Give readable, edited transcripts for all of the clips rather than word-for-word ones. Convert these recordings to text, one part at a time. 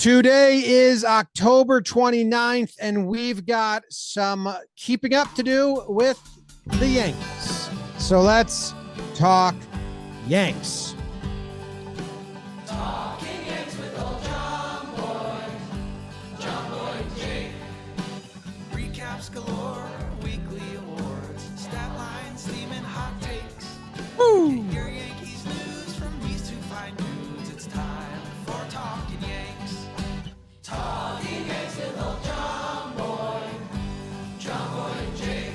Today is October 29th, and we've got some keeping up to do with the Yankees. So let's talk Yanks. Talking Yanks with old Jomboy Jake. Recaps galore, weekly awards, stat lines, theme, and hot takes. Woo! Get your Yankees news from these two fine dudes. It's time for Talking Yanks. Talking Yanks with old Jomboy Jake.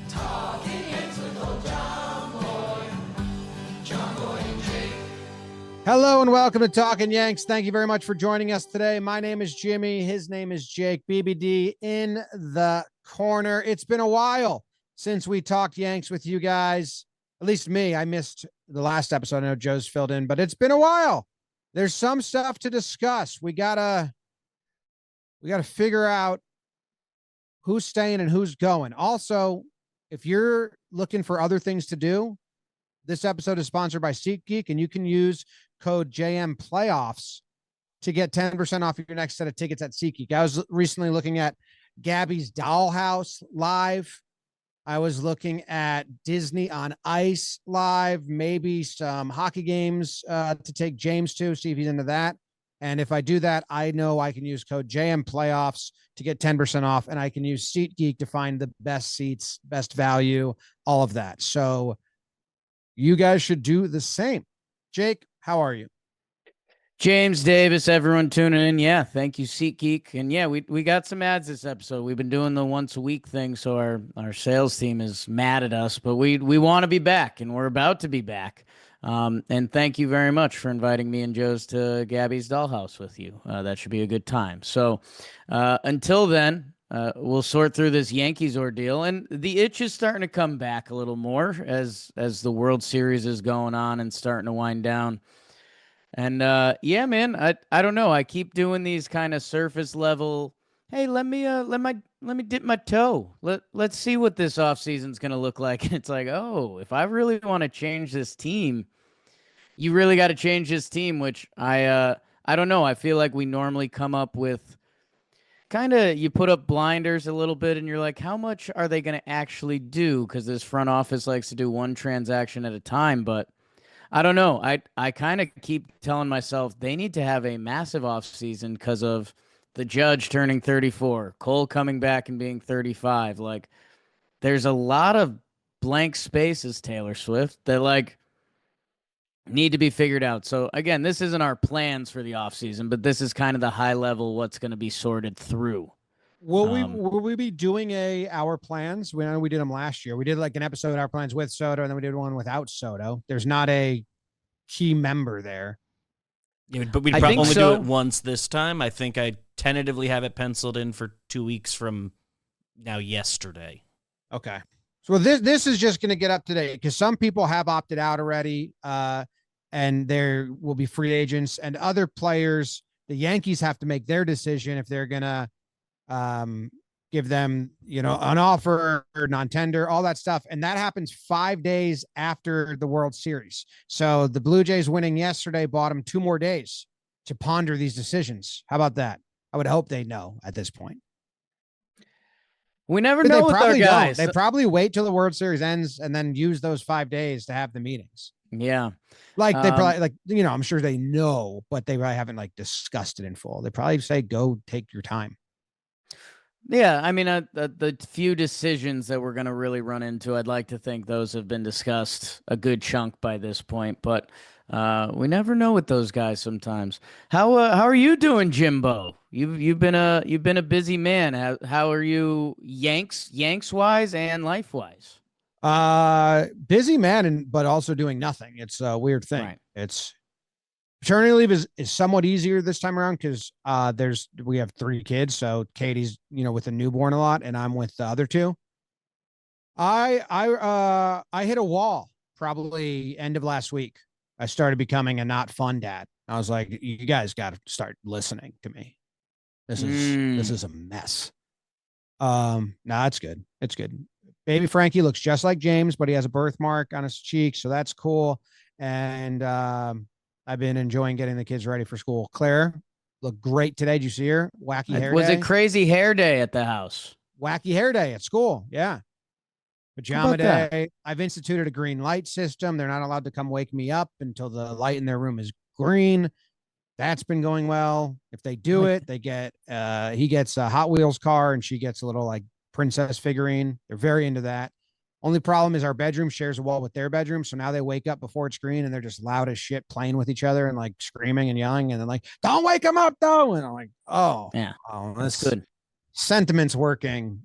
Talking Yanks with old Jomboy Jake. Hello and welcome to Talkin' Yanks. Thank you very much for joining us today. My name is Jimmy. His name is Jake. BBD in the corner. It's been a while since we talked Yanks with you guys. At least me. I missed the last episode. I know Joe's filled in, but it's been a while. There's some stuff to discuss. We gotta figure out who's staying and who's going. Also, if you're looking for other things to do, this episode is sponsored by SeatGeek, and you can use code JM Playoffs to get 10% off your next set of tickets at SeatGeek. I was recently looking at Gabby's Dollhouse live. I was looking at Disney on Ice live, maybe some hockey games to take James to, see if he's into that. And if I do that, I know I can use code JM Playoffs to get 10% off, and I can use SeatGeek to find the best seats, best value, all of that. So you guys should do the same. Jake, how are you? James Davis, everyone tuning in. Yeah, thank you, SeatGeek. And yeah, we got some ads this episode. We've been doing the once a week thing, so our sales team is mad at us, but we want to be back, and we're about to be back. And thank you very much for inviting me and Joe's to Gabby's Dollhouse with you. That should be a good time. So until then, we'll sort through this Yankees ordeal, and the itch is starting to come back a little more as the World Series is going on and starting to wind down. And yeah, man, I don't know. I keep doing these kind of surface level. Hey, let me dip my toe. Let's see what this offseason's gonna look like. And it's like, oh, if I really want to change this team, you really got to change this team. Which I don't know. I feel like we normally come up with kind of, you put up blinders a little bit, and you're like, how much are they gonna actually do? Because this front office likes to do one transaction at a time, but I don't know. I kind of keep telling myself they need to have a massive offseason because of the Judge turning 34, Cole coming back and being 35. Like, there's a lot of blank spaces, Taylor Swift, that like need to be figured out. So again, this isn't our plans for the offseason, but this is kind of the high level what's going to be sorted through. Will we be doing our plans? We know we did them last year. We did like an episode of our plans with Soto, and then we did one without Soto. There's not a key member there. Yeah, but we'd I probably think only so. do it once this time. I think I tentatively have it penciled in for 2 weeks from now yesterday. Okay. So this is just going to get up to date because some people have opted out already, and there will be free agents and other players. The Yankees have to make their decision if they're going to give them, an offer or non-tender, all that stuff. And that happens 5 days after the World Series. So the Blue Jays winning yesterday bought them 2 more days to ponder these decisions. How about that? I would hope they know at this point. We never But know they with our probably guys. don't. They probably wait till the World Series ends and then use those 5 days to have the meetings. Yeah. Like they probably I'm sure they know, but they probably haven't like discussed it in full. They probably say, go take your time. Yeah, I mean, the few decisions that we're going to really run into, I'd like to think those have been discussed a good chunk by this point, but we never know with those guys sometimes. How are you doing, Jimbo? You've been a busy man. How are you, Yanks wise and life wise? Busy man, but also doing nothing. It's a weird thing. Right. It's paternity leave is somewhat easier this time around because we have 3 kids. So Katie's, with a newborn a lot, and I'm with the other 2. I hit a wall probably end of last week. I started becoming a not fun dad. I was like, you guys got to start listening to me. This is a mess. No, it's good. It's good. Baby Frankie looks just like James, but he has a birthmark on his cheek, so that's cool. And I've been enjoying getting the kids ready for school. Claire, looked great today. Did you see her? Wacky hair Was day. it crazy hair day at the house? Wacky hair day at school. Yeah. Pajama about that? day. I've instituted a green light system. They're not allowed to come wake me up until the light in their room is green. That's been going well. If they do it, they get he gets a Hot Wheels car and she gets a little like princess figurine. They're very into that. Only problem is our bedroom shares a wall with their bedroom. So now they wake up before it's green and they're just loud as shit playing with each other and like screaming and yelling. And then like, don't wake them up though. And I'm like, Yeah, that's that's good. Sentiment's working.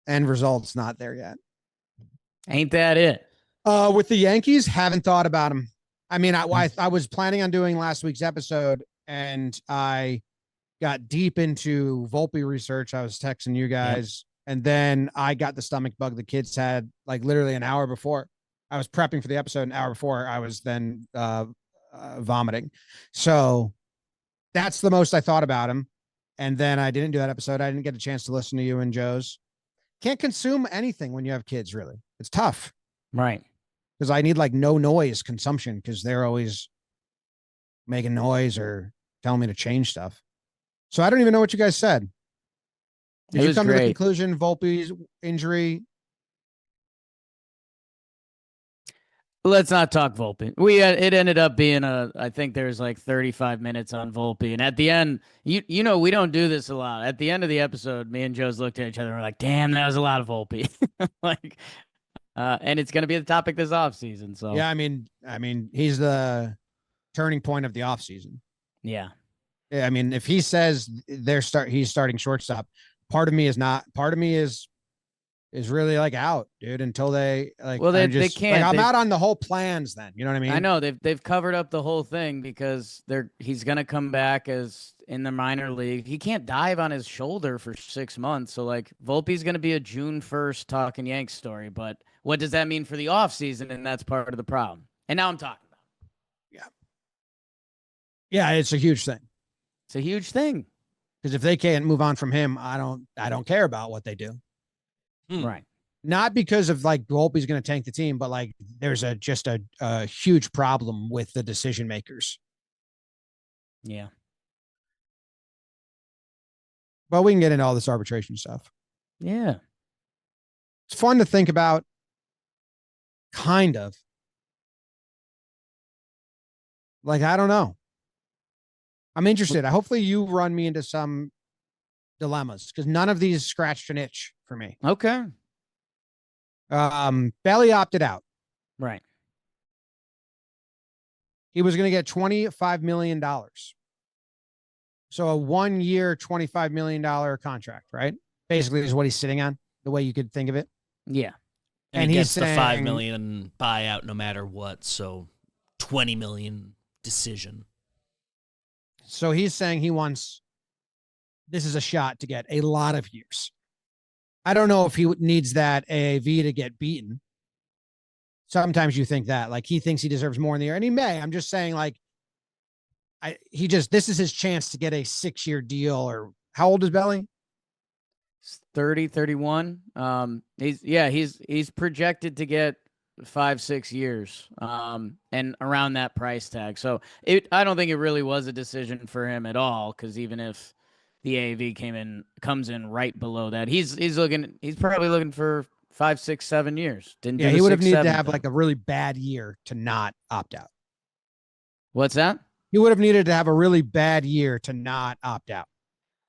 End results not there yet. Ain't that it? With the Yankees, haven't thought about them. I mean, I was planning on doing last week's episode and I got deep into Volpe research. I was texting you guys. And then I got the stomach bug the kids had like literally an hour before. I was prepping for the episode an hour before I was then vomiting. So that's the most I thought about him. And then I didn't do that episode. I didn't get a chance to listen to you and Joe's. Can't consume anything when you have kids, really. It's tough. Right. Because I need like no noise consumption because they're always making noise or telling me to change stuff. So I don't even know what you guys said. Did you come to the conclusion Volpe's injury? Let's not talk Volpe. It ended up being I think there's like 35 minutes on Volpe. And at the end, you know, we don't do this a lot. At the end of the episode, me and Joe's looked at each other and we're like, damn, that was a lot of Volpe. Like, and it's going to be the topic this offseason. So yeah, I mean, he's the turning point of the offseason. Yeah. I mean, if he says he's starting shortstop, part of me is really like out, dude, until they like, well, they can't, like, I'm out on the whole plans then. You know what I mean? I know they've covered up the whole thing because he's going to come back as in the minor league. He can't dive on his shoulder for 6 months. So like Volpe's going to be a June 1st Talkin Yanks story, but what does that mean for the offseason? And that's part of the problem. And now I'm talking about it. Yeah, it's a huge thing. It's a huge thing. Because if they can't move on from him, I don't care about what they do. Right. Not because of like Volpe's going to tank the team, but like there's just a huge problem with the decision makers. Yeah. But we can get into all this arbitration stuff. Yeah. It's fun to think about. Kind of. Like, I don't know. I'm interested. Hopefully you run me into some dilemmas because none of these scratched an itch for me. Okay. Belly opted out. Right. He was going to get $25 million. So a 1 year, $25 million contract, right? Basically is what he's sitting on, the way you could think of it. Yeah. And he gets the $5 million buyout no matter what. So $20 million decision. So he's saying this is a shot to get a lot of years. I don't know if he needs that AAV to get beaten. Sometimes you think that, like, he thinks he deserves more in the year, and he may. I'm just saying, like, this is his chance to get a 6-year deal. Or how old is Belly? 30, 31. He's projected to get 5-6 years, and around that price tag. So I don't think it really was a decision for him at all. Because even if the AAV comes in right below that, he's probably looking for 5, 6, 7 years. He would have needed to have like a really bad year to not opt out. What's that? He would have needed to have a really bad year to not opt out.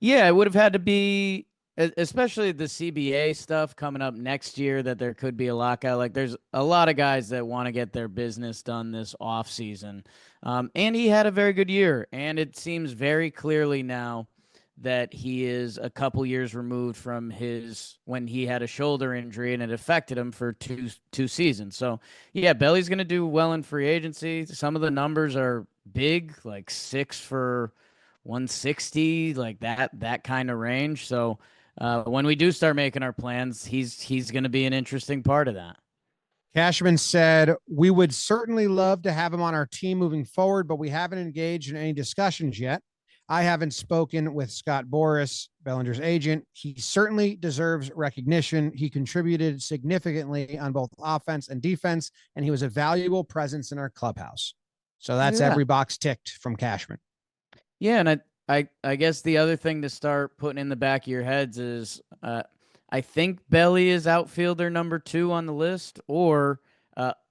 Yeah, it would have had to be, especially the CBA stuff coming up next year, that there could be a lockout. Like, there's a lot of guys that want to get their business done this offseason. And he had a very good year. And it seems very clearly now that he is a couple years removed from when he had a shoulder injury and it affected him for two seasons. So yeah, Belly's going to do well in free agency. Some of the numbers are big, like 6 for 160, like that kind of range. So when we do start making our plans, he's going to be an interesting part of that. Cashman said, we would certainly love to have him on our team moving forward, but we haven't engaged in any discussions yet. I haven't spoken with Scott Boras, Bellinger's agent. He certainly deserves recognition. He contributed significantly on both offense and defense, and he was a valuable presence in our clubhouse. So that's every box ticked from Cashman. Yeah, and I guess the other thing to start putting in the back of your heads is I think Belly is outfielder number 2 on the list, or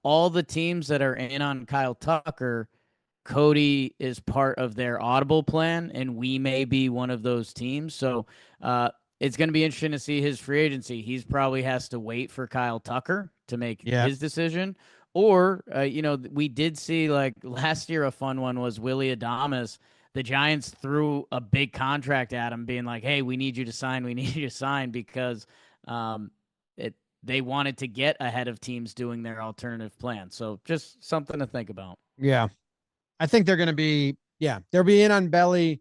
all the teams that are in on Kyle Tucker, Cody is part of their audible plan, and we may be one of those teams. So it's going to be interesting to see his free agency. He's probably has to wait for Kyle Tucker to make his decision. Or, we did see like last year, a fun one was Willie Adames. The Giants threw a big contract at him being like, hey, we need you to sign. We need you to sign because they wanted to get ahead of teams doing their alternative plan. So just something to think about. Yeah. I think they're going to be, they'll be in on Belly.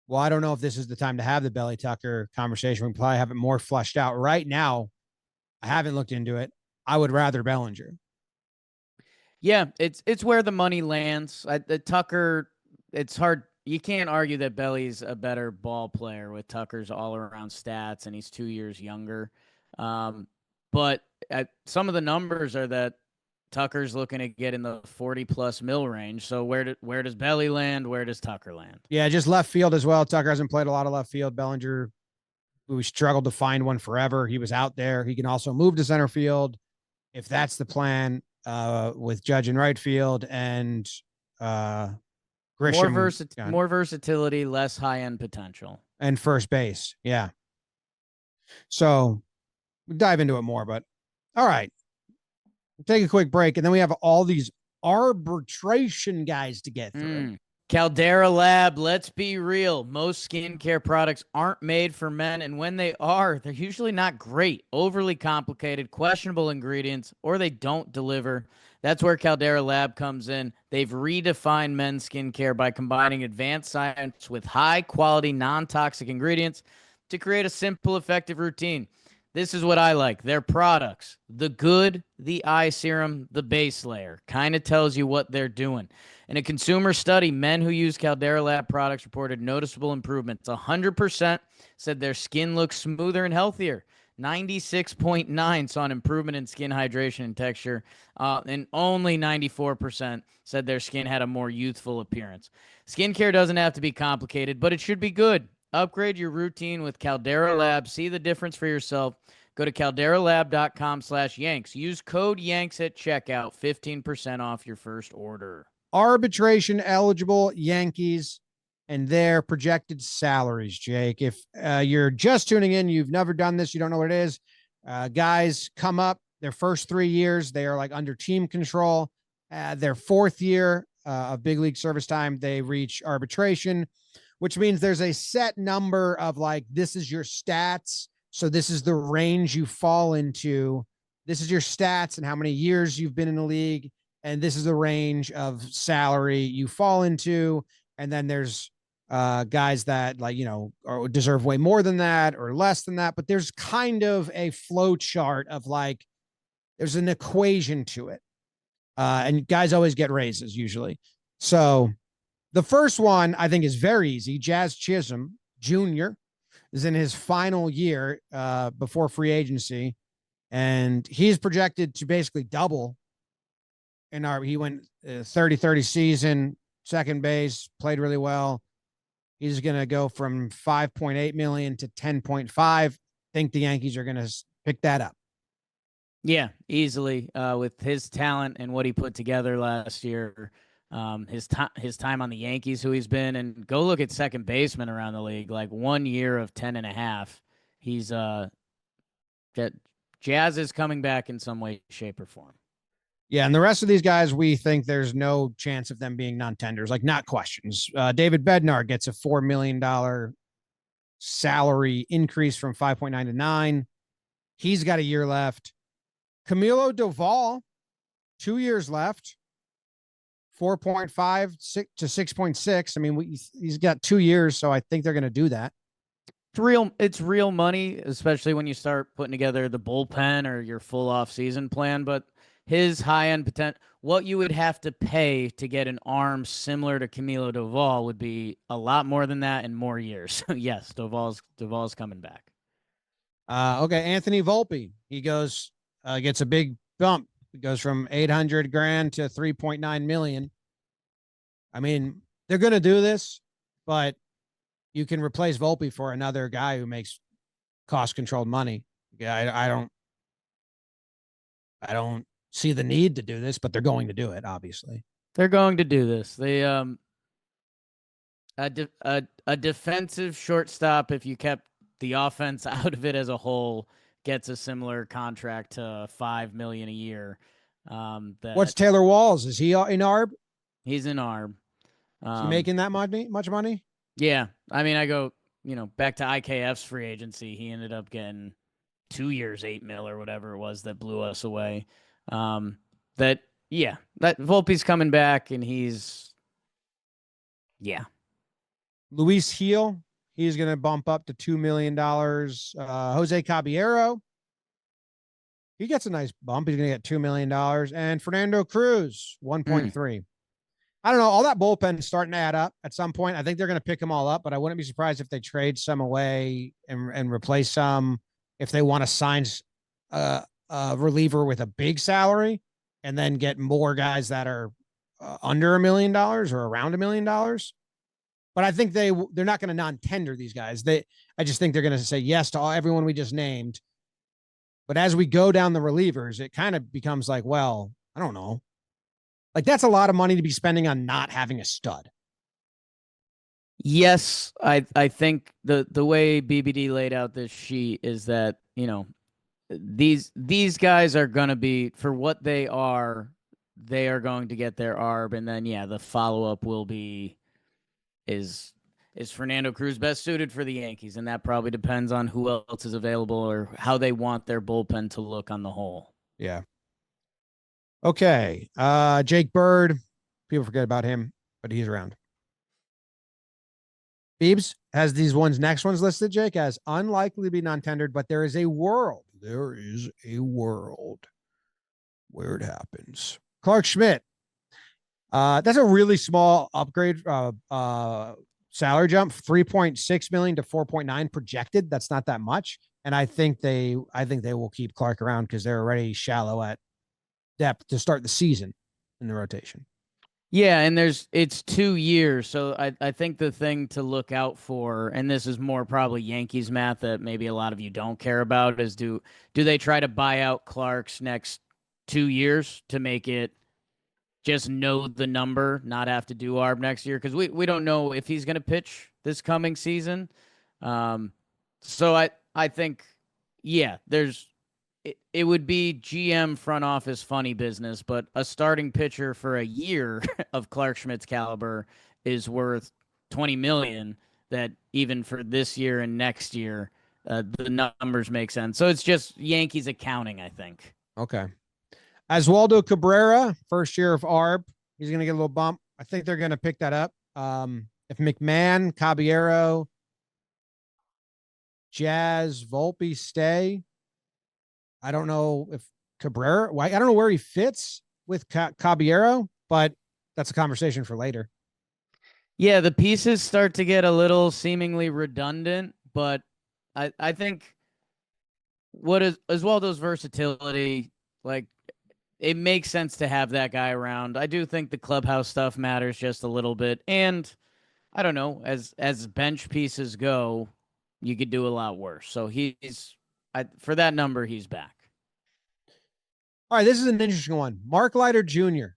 Well, I don't know if this is the time to have the Belly Tucker conversation. We probably have it more fleshed out right now. I haven't looked into it. I would rather Bellinger. Yeah, it's where the money lands. The Tucker, it's hard. You can't argue that Belly's a better ball player with Tucker's all-around stats, and he's 2 years younger. But some of the numbers are that Tucker's looking to get in the 40+ mil range. So where does Belly land? Where does Tucker land? Yeah, just left field as well. Tucker hasn't played a lot of left field. Bellinger, we struggled to find one forever. He was out there. He can also move to center field if that's the plan, with Judge in right field and Grisham. More versatility, less high-end potential. And first base. Yeah. So we'll dive into it more, but all right. Take a quick break, and then we have all these arbitration guys to get through. Caldera Lab, let's be real. Most skincare products aren't made for men, and when they are, they're usually not great, overly complicated, questionable ingredients, or they don't deliver. That's where Caldera Lab comes in. They've redefined men's skincare by combining advanced science with high-quality, non-toxic ingredients to create a simple, effective routine. This is what I like. Their products, the good, the eye serum, the base layer, kind of tells you what they're doing. In a consumer study, men who use Caldera Lab products reported noticeable improvements. 100% said their skin looks smoother and healthier. 96.9% saw an improvement in skin hydration and texture, and only 94% said their skin had a more youthful appearance. Skincare doesn't have to be complicated, but it should be good. Upgrade your routine with Caldera Lab. See the difference for yourself. Go to calderalab.com/Yanks. Use code Yanks at checkout. 15% off your first order. Arbitration eligible Yankees and their projected salaries, Jake. If you're just tuning in, you've never done this, you don't know what it is. Guys come up their first 3 years, they are like under team control. Their 4th year of big league service time, they reach arbitration, which means there's a set number of like, this is your stats. So this is the range you fall into. This is your stats and how many years you've been in the league. And this is the range of salary you fall into. And then there's guys that like, or deserve way more than that or less than that. But there's kind of a flow chart of like, there's an equation to it. And guys always get raises usually. So the first one I think is very easy. Jazz Chisholm Jr. is in his final year before free agency, and he's projected to basically double. He went 30-30 season, second base, played really well. He's going to go from 5.8 million to 10.5. Think the Yankees are going to pick that up. Yeah, easily with his talent and what he put together last year. His time on the Yankees, who he's been, and go look at second baseman around the league, like 1 year of 10.5. He's Jazz is coming back in some way, shape, or form. Yeah, and the rest of these guys, we think there's no chance of them being non-tenders, like not questions. David Bednar gets a $4 million salary increase from 5.9 to 9. He's got a year left. Camilo Doval, 2 years left. 4.5 to 6.6. I mean, he's got 2 years, so I think they're going to do that. It's real money, especially when you start putting together the bullpen or your full off-season plan. But his high-end potential, what you would have to pay to get an arm similar to Camilo Doval would be a lot more than that in more years. Yes, Doval's coming back. Okay, Anthony Volpe. He goes, gets a big bump. It goes from $800,000 to $3.9 million. I mean, they're going to do this, but you can replace Volpe for another guy who makes cost controlled money. Yeah, I don't see the need to do this, but they're going to do it, obviously. They're going to do this. They a defensive shortstop, if you kept the offense out of it as a whole, gets a similar contract to $5 million a year. What's Taylor Walls? Is he in ARB? He's in ARB. Is he making that much money? Yeah. I mean, I go, back to IKF's free agency. He ended up getting 2 years, $8 million or whatever it was that blew us away. That Volpe's coming back and he's, Luis Heel, he's going to bump up to $2 million. Jose Caballero, he gets a nice bump. He's going to get $2 million. And Fernando Cruz, 1.3. I don't know. All that bullpen is starting to add up at some point. I think they're going to pick them all up, but I wouldn't be surprised if they trade some away and replace some if they want to sign a reliever with a big salary and then get more guys that are under $1 million or around $1 million. But I think they're not going to non-tender these guys. I just think they're going to say yes to everyone we just named. But as we go down the relievers, it kind of becomes like, well, I don't know. Like that's a lot of money to be spending on not having a stud. Yes, I think the way BBD laid out this sheet is that, these guys are going to be, for what they are going to get their ARB, and then the follow-up will be is Fernando Cruz best suited for the Yankees, and that probably depends on who else is available or how they want their bullpen to look on the whole. Yeah. Okay. Jake Bird. People forget about him, but he's around. Beebs has these next ones listed, Jake, as unlikely to be non-tendered, but there is a world. There is a world where it happens. Clark Schmidt. That's a really small upgrade, salary jump, 3.6 million to 4.9 projected. That's not that much. And I think they will keep Clark around because they're already shallow at depth to start the season in the rotation. Yeah, and it's 2 years, so I think the thing to look out for, and this is more probably Yankees math that maybe a lot of you don't care about, is do they try to buy out Clark's next 2 years to make it just know the number, not have to do ARB next year? Because we don't know if he's going to pitch this coming season. So I think, it would be GM front office funny business, but a starting pitcher for a year of Clark Schmidt's caliber is worth $20 million. That even for this year and next year, the numbers make sense. So it's just Yankees accounting, I think. Okay. Oswaldo Cabrera, first year of ARB, he's going to get a little bump. I think they're going to pick that up. If McMahon, Caballero, Jazz, Volpe stay, I don't know if Cabrera, I don't know where he fits with Caballero, but that's a conversation for later. Yeah, the pieces start to get a little seemingly redundant, but I think what is Oswaldo's versatility, like, it makes sense to have that guy around. I do think the clubhouse stuff matters just a little bit, and I don't know, as bench pieces go, you could do a lot worse. So for that number, he's back. All right, this is an interesting one. Mark Leiter Jr.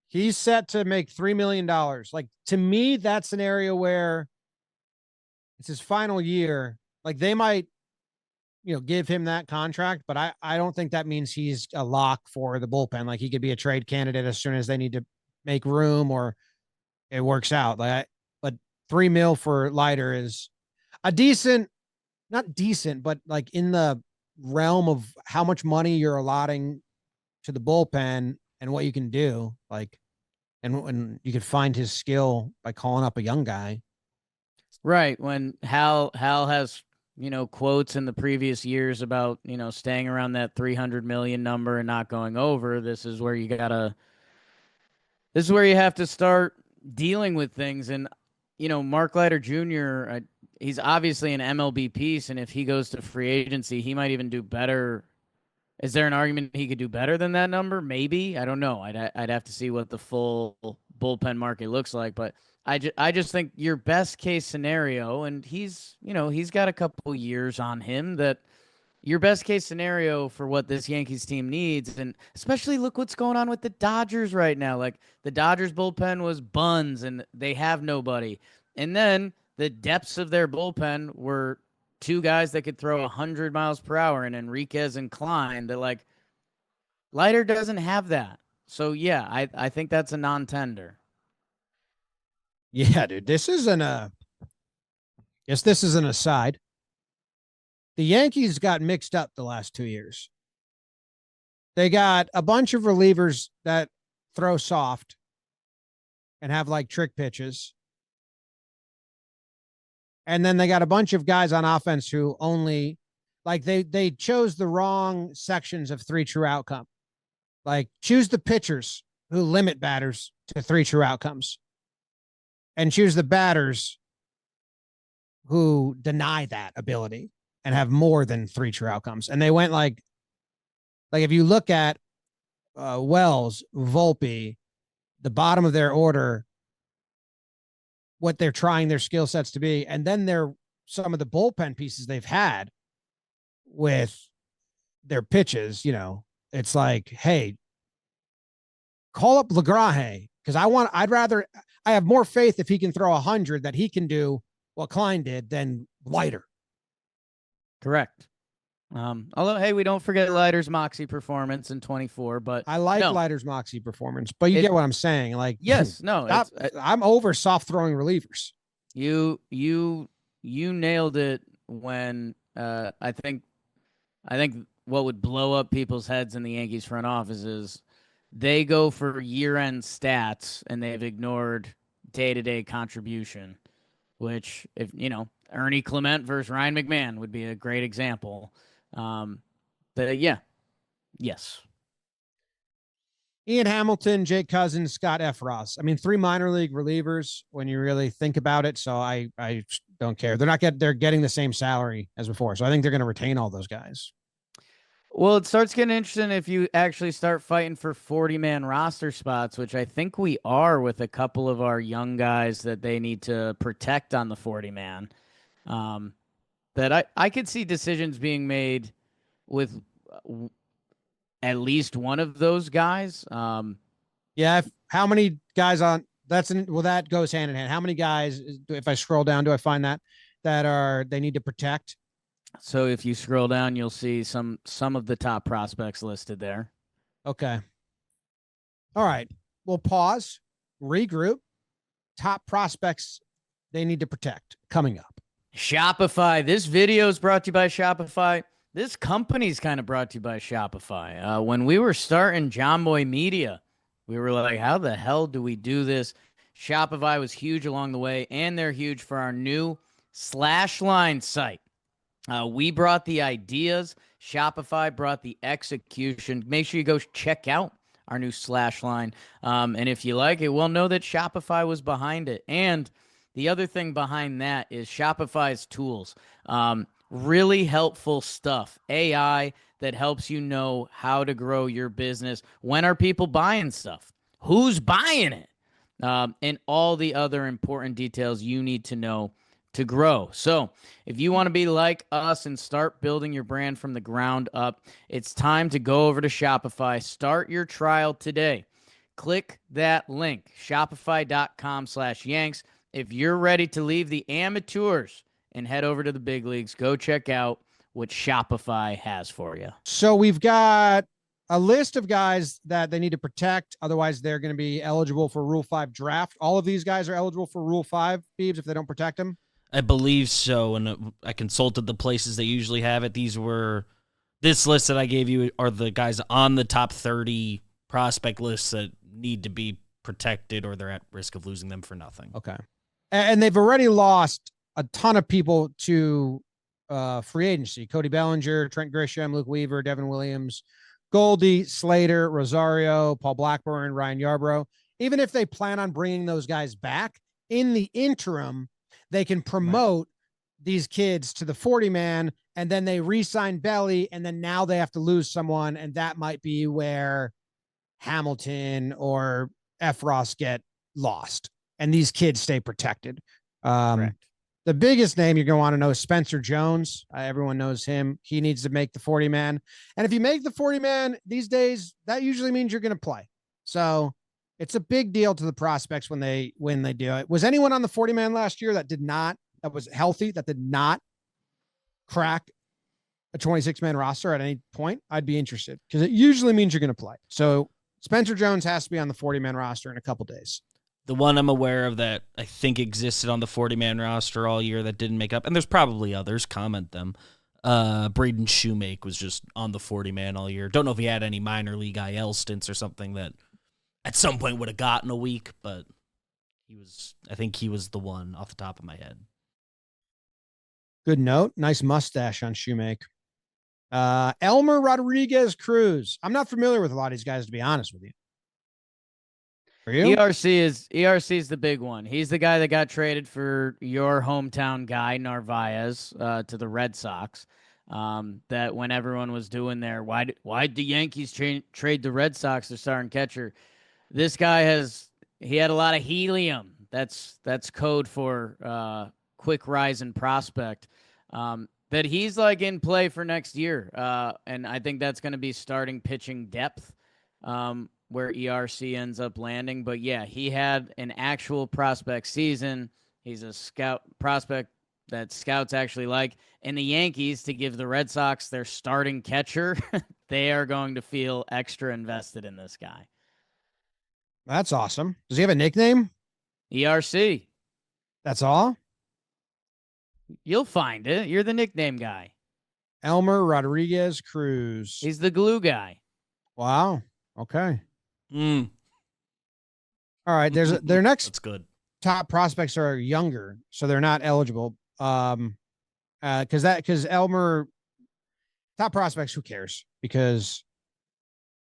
He's set to make $3 million. Like, to me, that's an area where it's his final year. Like, they might, give him that contract, but I don't think that means he's a lock for the bullpen. Like, he could be a trade candidate as soon as they need to make room or it works out. But $3 million for Leiter is a decent, not decent, but like in the realm of how much money you're allotting to the bullpen and what you can do. Like, and you could find his skill by calling up a young guy. Right. When Hal has, quotes in the previous years about, staying around that 300 million number and not going over, this is where you have to start dealing with things. And, Mark Leiter Jr., he's obviously an MLB piece. And if he goes to free agency, he might even do better. Is there an argument he could do better than that number? Maybe. I don't know. I'd have to see what the full bullpen market looks like. But I just think your best case scenario, and he's got a couple years on him, that your best case scenario for what this Yankees team needs, and especially look what's going on with the Dodgers right now. Like the Dodgers bullpen was buns and they have nobody. And then the depths of their bullpen were two guys that could throw 100 miles per hour, and Enriquez and Klein. That, like, Leiter doesn't have that. So yeah, I think that's a non-tender. Yeah, dude. This isn't a. Yes, this is an aside. The Yankees got mixed up the last 2 years. They got a bunch of relievers that throw soft and have like trick pitches. And then they got a bunch of guys on offense who only, like, they chose the wrong sections of 3 true outcome. Like, choose the pitchers who limit batters to 3 true outcomes, and choose the batters who deny that ability and have more than 3 true outcomes. And they went like if you look at Wells, Volpe, the bottom of their order, what they're trying their skill sets to be, and then they're some of the bullpen pieces they've had with their pitches, it's like, hey, call up LaGrange, because I have more faith if he can throw 100 that he can do what Klein did than Leiter. Correct. Although, hey, we don't forget Leiter's moxie performance in 24, but I like Leiter's moxie performance, but you get what I'm saying. Like, yes, no, I'm over soft throwing relievers. You nailed it when I think what would blow up people's heads in the Yankees front office is they go for year-end stats and they've ignored day-to-day contribution, which, if Ernie Clement versus Ryan McMahon would be a great example. Yes. Ian Hamilton, Jake Cousins, Scott Efros. I mean, 3 minor league relievers when you really think about it. So I don't care. They're getting the same salary as before. So I think they're going to retain all those guys. Well, it starts getting interesting if you actually start fighting for 40-man roster spots, which I think we are with a couple of our young guys that they need to protect on the 40-man. That I could see decisions being made with at least one of those guys. How many guys on that goes hand in hand. How many guys, if I scroll down, do I find that they need to protect? So if you scroll down, you'll see some of the top prospects listed there. Okay. All right. We'll pause, regroup. Top prospects they need to protect coming up. Shopify. This video is brought to you by Shopify. This company's kind of brought to you by Shopify. When we were starting Jomboy Media, we were like, how the hell do we do this? Shopify was huge along the way, and they're huge for our new /line site. We brought the ideas. Shopify brought the execution. Make sure you go check out our new /line. And if you like it, well, know that Shopify was behind it. And the other thing behind that is Shopify's tools. Really helpful stuff. AI that helps you know how to grow your business. When are people buying stuff? Who's buying it? And all the other important details you need to know to grow. So if you want to be like us and start building your brand from the ground up, it's time to go over to Shopify. Start your trial today. Click that link, shopify.com/Yanks. If you're ready to leave the amateurs and head over to the big leagues, go check out what Shopify has for you. So we've got a list of guys that they need to protect. Otherwise, they're going to be eligible for Rule 5 draft. All of these guys are eligible for Rule 5, Beebs, if they don't protect them? I believe so, and I consulted the places that usually have it. This list that I gave you are the guys on the top 30 prospect lists that need to be protected or they're at risk of losing them for nothing. Okay. And they've already lost a ton of people to free agency. Cody Bellinger, Trent Grisham, Luke Weaver, Devin Williams, Goldie, Slater, Rosario, Paul Blackburn, Ryan Yarbrough. Even if they plan on bringing those guys back, in the interim, they can promote these kids to the 40-man, and then they re-sign Belly, and then now they have to lose someone, and that might be where Hamilton or Efros get lost. and these kids stay protected. Correct. The biggest name you're going to want to know is Spencer Jones. Everyone knows him. He needs to make the 40-man. And if you make the 40-man these days, that usually means you're going to play. So it's a big deal to the prospects when they do it. Was anyone on the 40-man last year that was healthy, that did not crack a 26-man roster at any point? I'd be interested because it usually means you're going to play. So Spencer Jones has to be on the 40-man roster in a couple days. The one I'm aware of that I think existed on the 40-man roster all year that didn't make up, and there's probably others, comment them. Braden Shoemake was just on the 40-man all year. Don't know if he had any minor league IL stints or something that at some point would have gotten a week, but I think he was the one off the top of my head. Good note. Nice mustache on Shoemake. Elmer Rodriguez Cruz. I'm not familiar with a lot of these guys, to be honest with you. For you? ERC is the big one. He's the guy that got traded for your hometown guy, Narvaez, to the Red Sox. That when everyone was doing their, why'd the Yankees trade the Red Sox, their starting catcher? This guy he had a lot of helium. That's code for quick rise in prospect. That he's like in play for next year. And I think that's going to be starting pitching depth, where ERC ends up landing. But yeah, he had an actual prospect season. He's a scout prospect that scouts actually like. And the Yankees, to give the Red Sox their starting catcher, they are going to feel extra invested in this guy. That's awesome. Does he have a nickname? ERC. That's all? You'll find it. You're the nickname guy. Elmer Rodriguez Cruz. He's the glue guy. Wow. Okay. All right. Their next That's good. top prospects are younger, so they're not eligible. Because Elmer top prospects, who cares? Because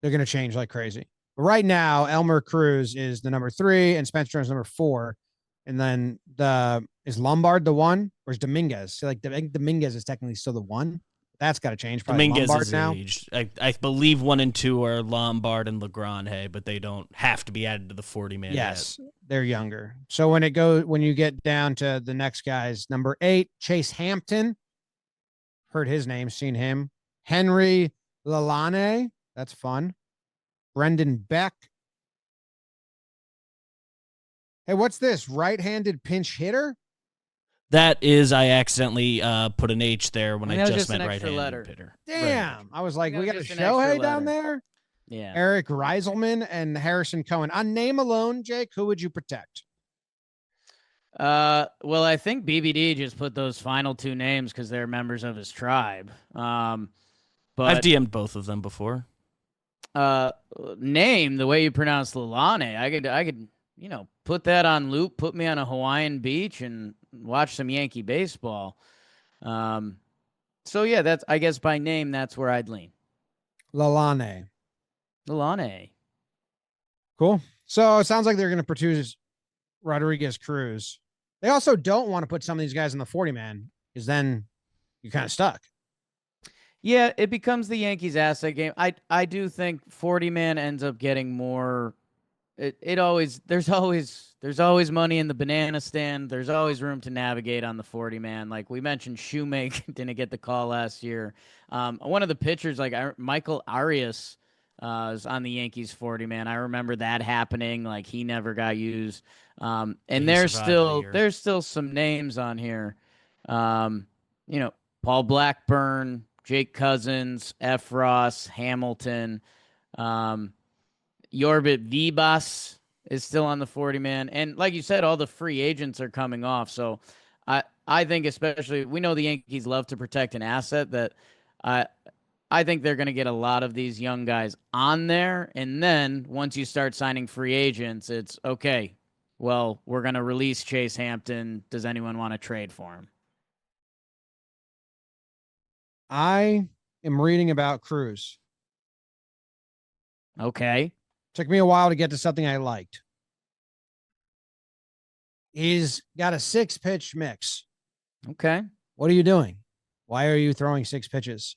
they're going to change like crazy. But right now, Elmer Cruz is the number 3 and Spencer Jones number 4. And then is Lombard the 1 or is Dominguez? So like Dominguez is technically still the 1. That's got to change. Probably Dominguez Lombard is now. aged. I believe 1 and 2 are Lombard and Legrand, but they don't have to be added to the 40-man. Yes, yet. they're younger. So when you get down to the next guys, number 8, Chase Hampton. Heard his name, seen him. Henry Lalane. That's fun. Brendan Beck. Hey, what's this? Right-handed pinch hitter? That is, I accidentally put an H there when I was just just meant an extra right-handed letter. hitter. Damn. I was like, we got a just an extra Shohei down letter. there? Yeah. Eric Reiselman and Harrison Cohen. On name alone, Jake, who would you protect? Well, I think BBD just put those final 2 names because they're members of his tribe. But I've DM'd both of them before. Name the way you pronounce Lalane. I could, put that on loop, put me on a Hawaiian beach and watch some Yankee baseball. So yeah, I guess by name, that's where I'd lean. Lalane. Cool. So it sounds like they're going to produce Rodriguez Cruz. They also don't want to put some of these guys in the 40-man because then you're kind of stuck. Yeah, it becomes the Yankees asset game. I do think 40-man ends up getting more. There's always money in the banana stand. There's always room to navigate on the 40-man. Like we mentioned, Shoemake didn't get the call last year. One of the pitchers, like Michael Arias, is on the Yankees 40-man. I remember that happening. Like he never got used. And there's still some names on here. Paul Blackburn, Jake Cousins, F. Ross, Hamilton, Yorbit Vibas is still on the 40-man. And like you said, all the free agents are coming off. So I think especially, we know the Yankees love to protect an asset that I think they're going to get a lot of these young guys on there. And then once you start signing free agents, it's okay. Well, we're going to release Chase Hampton. Does anyone want to trade for him? I am reading about Cruz. Okay. Took me a while to get to something I liked. He's got a 6-pitch mix. Okay. What are you doing? Why are you throwing 6 pitches?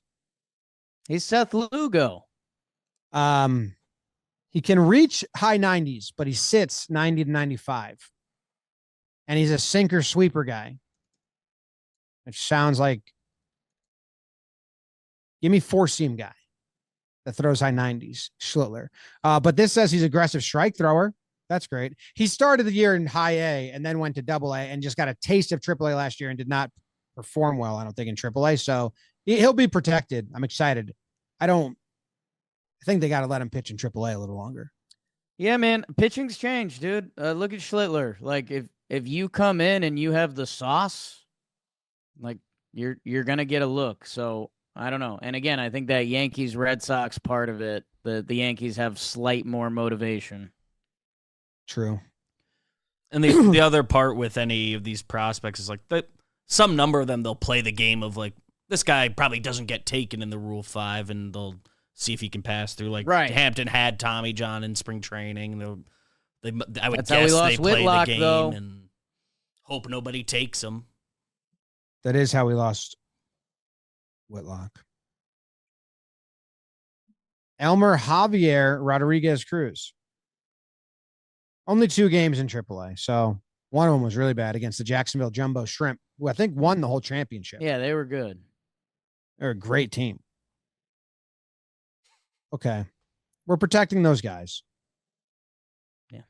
He's Seth Lugo. He can reach high 90s, but he sits 90 to 95. and he's a sinker sweeper guy, which sounds like give me four seam guy that throws high 90s, Schlittler. But this says he's aggressive strike thrower. That's great. He started the year in high A and then went to double A and just got a taste of triple A last year and did not perform well, I don't think, in triple A. So he'll be protected. I'm excited. I think they got to let him pitch in triple A a little longer. Yeah, man, pitching's changed, dude. Look at Schlittler. Like if you come in and you have the sauce, like you're gonna get a look. So I don't know. And again, I think that Yankees Red Sox part of it, the Yankees have slight more motivation. True. And the other part with any of these prospects is like that some number of them, they'll play the game of like, this guy probably doesn't get taken in the Rule 5, and they'll see if he can pass through. Like Hampton had Tommy John in spring training. I would guess they play Whitlock, the game though. and hope nobody takes him. That is how we lost Whitlock. Elmer Javier Rodriguez Cruz. Only 2 games in AAA, so one of them was really bad against the Jacksonville Jumbo Shrimp, who I think won the whole championship. Yeah, they were good. They're a great team. Okay. We're protecting those guys. Yeah.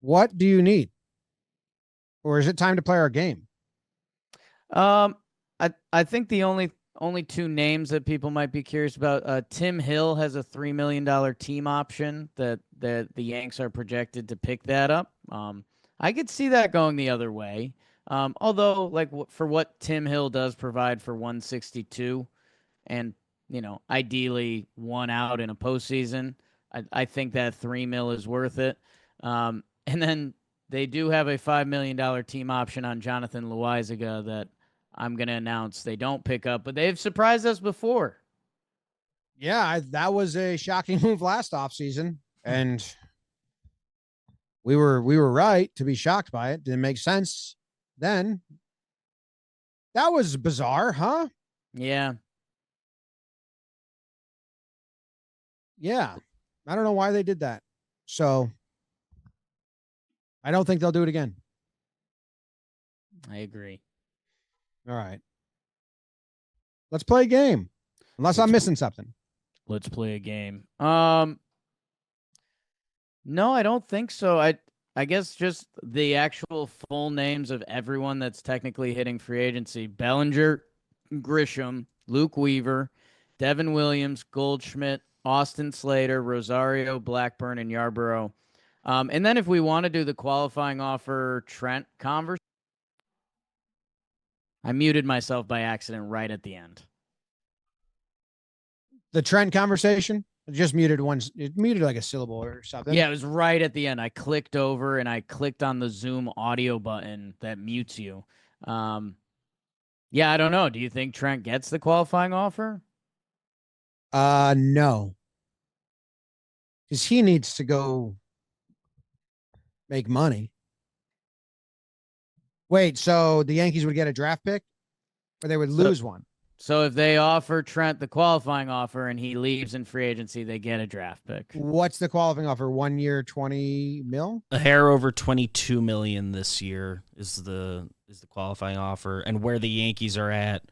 What do you need? Or is it time to play our game? I think the only 2 names that people might be curious about, Tim Hill has a $3 million team option that the Yanks are projected to pick that up. I could see that going the other way. Although, like, for what Tim Hill does provide for 162 and, ideally 1 out in a postseason, I think that $3 million is worth it. And then they do have a $5 million team option on Jonathan Loaizaga that I'm going to announce they don't pick up, but they've surprised us before. Yeah, that was a shocking move last offseason, and we were right to be shocked by it. Didn't make sense then. That was bizarre, huh? Yeah. Yeah. I don't know why they did that. So I don't think they'll do it again. I agree. All right. Let's play a game. Unless I'm missing something. Let's play a game. No, I don't think so. I guess just the actual full names of everyone that's technically hitting free agency: Bellinger, Grisham, Luke Weaver, Devin Williams, Goldschmidt, Austin Slater, Rosario, Blackburn, and Yarborough. And then if we want to do the qualifying offer Trent conversation, I muted myself by accident right at the end. The Trent conversation? It just muted once. It muted like a syllable or something. Yeah, it was right at the end. I clicked over and I clicked on the Zoom audio button that mutes you. Yeah, I don't know. Do you think Trent gets the qualifying offer? No. Because he needs to go make money. Wait, so the Yankees would get a draft pick? Or they would lose one? So if they offer Trent the qualifying offer and he leaves in free agency, they get a draft pick. What's the qualifying offer? 1 year, 20 mil? A hair over 22 million this year is the qualifying offer, and where the Yankees are at,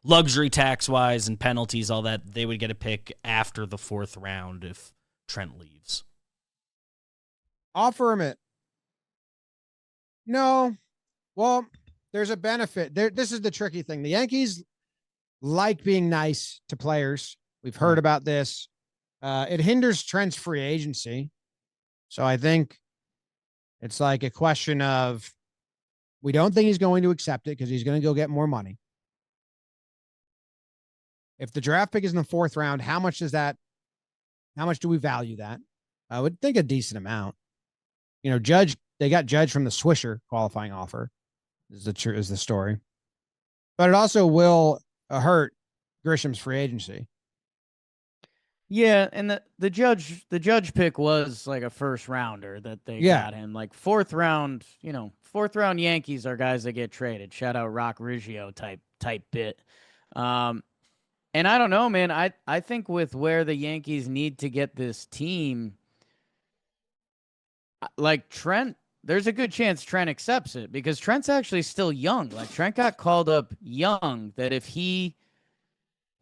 luxury tax wise and penalties, all that, they would get a pick after the 4th round if Trent leaves. Offer him it. No. Well, there's a benefit. This is the tricky thing. The Yankees like being nice to players. We've heard about this. It hinders Trent's free agency. So I think it's like a question of, we don't think he's going to accept it because he's going to go get more money. If the draft pick is in the 4th round, how much do we value that? I would think a decent amount. They got Judge from the Swisher qualifying offer is the story. But it also will hurt Grisham's free agency. Yeah, and the judge pick was like a first rounder that they got him. Like 4th round, 4th round Yankees are guys that get traded. Shout out Rock Riggio type bit. And I don't know, man. I think with where the Yankees need to get this team, like Trent, there's a good chance Trent accepts it because Trent's actually still young. Like Trent got called up young. That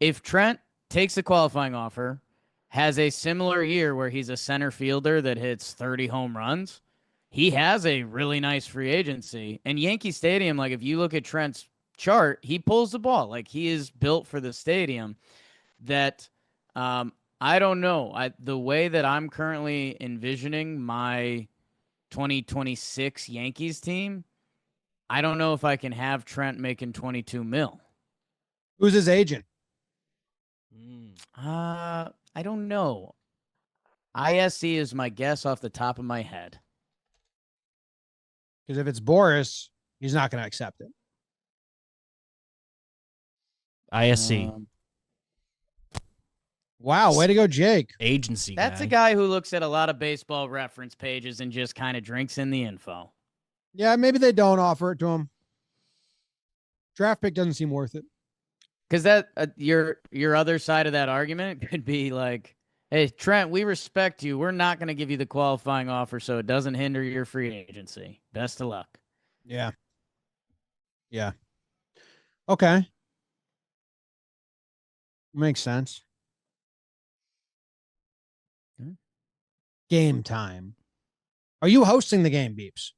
if Trent takes the qualifying offer, has a similar year where he's a center fielder that hits 30 home runs, he has a really nice free agency. And Yankee Stadium, like if you look at Trent's chart, he pulls the ball. Like he is built for the stadium. That I don't know. The way that I'm currently envisioning my 2026 Yankees team, I don't know if I can have Trent making 22 mil. Who's his agent? I don't know. ISC is my guess off the top of my head. Because if it's Boris, he's not going to accept it. ISC. Wow, way to go, Jake. Agency That's guy. a guy who looks at a lot of baseball reference pages and just kind of drinks in the info. Yeah, maybe they don't offer it to him. Draft pick doesn't seem worth it. Because that your other side of that argument could be like, hey, Trent, we respect you. We're not going to give you the qualifying offer so it doesn't hinder your free agency. Best of luck. Yeah. Yeah. Okay. Makes sense. Game time. Are you hosting the game, Beeps?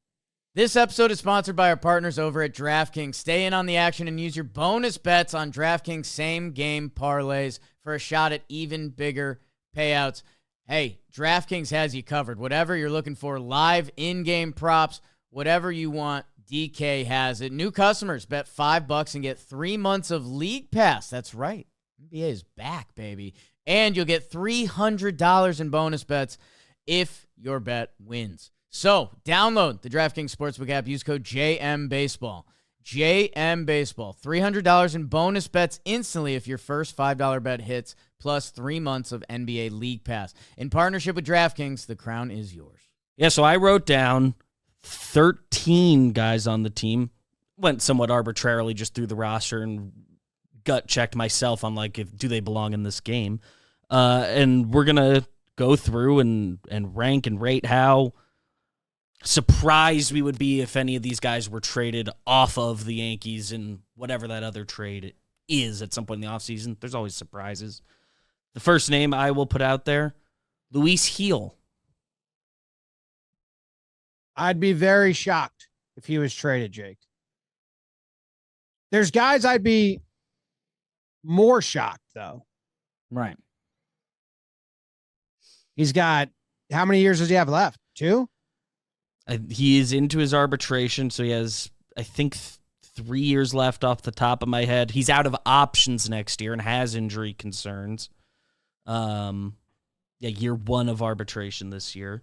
This episode is sponsored by our partners over at DraftKings. Stay in on the action and use your bonus bets on DraftKings same-game parlays for a shot at even bigger payouts. Hey, DraftKings has you covered. Whatever you're looking for, live in-game props, whatever you want, DK has it. New customers bet $5 and get 3 months of League Pass. That's right. NBA is back, baby. And you'll get $300 in bonus bets if your bet wins. So, download the DraftKings Sportsbook app. Use code JMBaseball. JMBaseball. $300 in bonus bets instantly if your first $5 bet hits, plus 3 months of NBA League Pass. In partnership with DraftKings, the crown is yours. Yeah, so I wrote down 13 guys on the team. Went somewhat arbitrarily just through the roster and gut checked myself on like do they belong in this game. And we're gonna go through and rank and rate how surprised we would be if any of these guys were traded off of the Yankees and whatever that other trade is at some point in the offseason. There's always surprises. The first name I will put out there, Luis Gil. I'd be very shocked if he was traded, Jake. There's guys I'd be more shocked, though. Right. He's got, how many years does he have left? 2? He is into his arbitration, so he has, I think, 3 years left off the top of my head. He's out of options next year and has injury concerns. Year 1 of arbitration this year.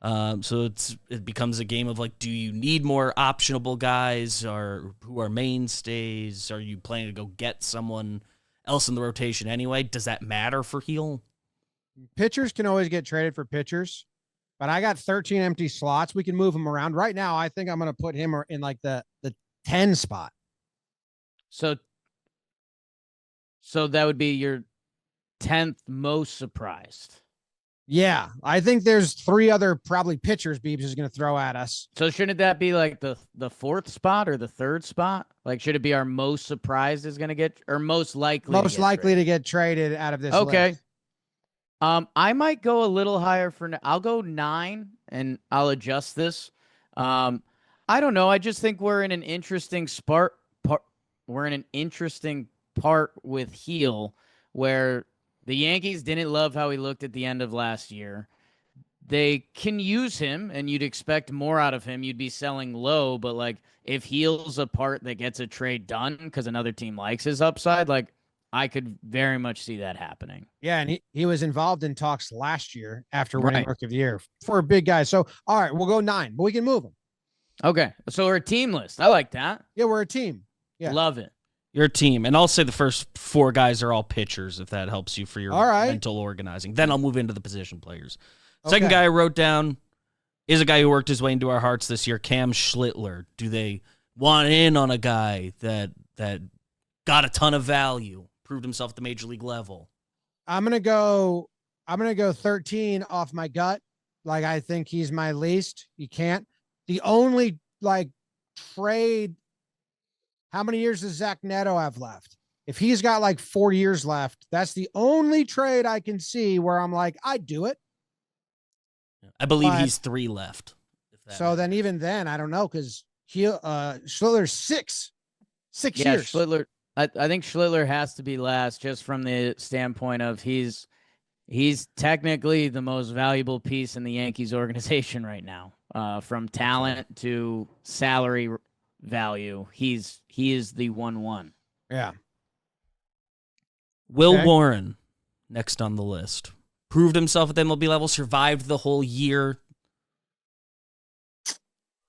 So it becomes a game of like, do you need more optionable guys or who are mainstays? Are you planning to go get someone else in the rotation anyway? Does that matter for Gil? Pitchers can always get traded for pitchers, but I got 13 empty slots. We can move him around. Right now, I think I'm going to put him in like the 10 spot. So that would be your 10th most surprised. Yeah, I think there's 3 other probably pitchers Beebs is going to throw at us. So shouldn't that be like the 4th spot or the 3rd spot? Like, should it be our most surprised is going to get, or most likely to get traded out of this Okay. list? I might go a little higher I'll go 9 and I'll adjust this. I don't know. I just think we're in an interesting we're in an interesting part with Gil where the Yankees didn't love how he looked at the end of last year. They can use him, and you'd expect more out of him. You'd be selling low, but like if Gil's a part that gets a trade done because another team likes his upside, like I could very much see that happening. Yeah, and he was involved in talks last year after winning Rookie of the Year for a big guy. So, all right, we'll go 9, but we can move him. Okay, so we're a team list. I like that. Yeah, we're a team. Yeah. Love it. Your team. And I'll say the first 4 guys are all pitchers, if that helps you for your mental organizing. Then I'll move into the position players. Okay. Second guy I wrote down is a guy who worked his way into our hearts this year, Cam Schlittler. Do they want in on a guy that got a ton of value, proved himself at the major league level? I'm gonna go 13 off my gut. Like I think he's my least. You can't. the only like trade. How many years does Zach Neto have left? If he's got like 4 years left, that's the only trade I can see where I'm like, I'd do it. I believe But- he's 3 left. So then even then, I don't know, because Schiller's 6 Yeah, years. Schlittler. I think Schlittler has to be last, just from the standpoint of he's technically the most valuable piece in the Yankees organization right now. From talent to salary value, he is the 1-1. Yeah. Will Okay. Warren, next on the list. Proved himself at the MLB level, survived the whole year.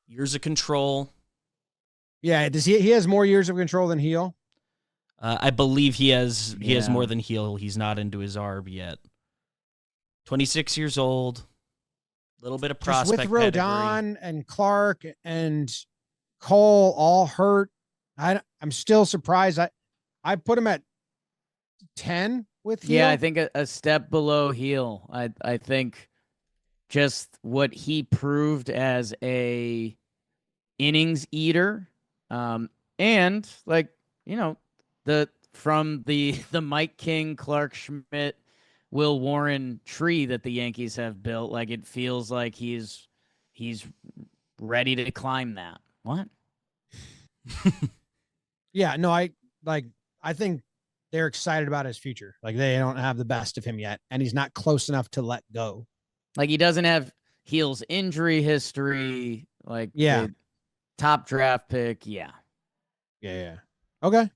Years of control. Yeah. Does he has more years of control than Heel? I believe he has Yeah. more than Heel. He's not into his ARB yet. 26 years old. Little bit of Just prospect with pedigree. Rodon and Clark and Cole all hurt. I'm still surprised. I put him at 10 with Heel. Yeah, I think a step below Heel. I think just what he proved as a innings eater, and like, you know, from the Mike King, Clark Schmidt, Will Warren tree that the Yankees have built, like it feels like he's ready to climb that. What? Yeah, no, I think they're excited about his future. Like they don't have the best of him yet, and he's not close enough to let go. Like he doesn't have Heel's injury history. Like Yeah. the top draft pick. Yeah. Yeah. Okay.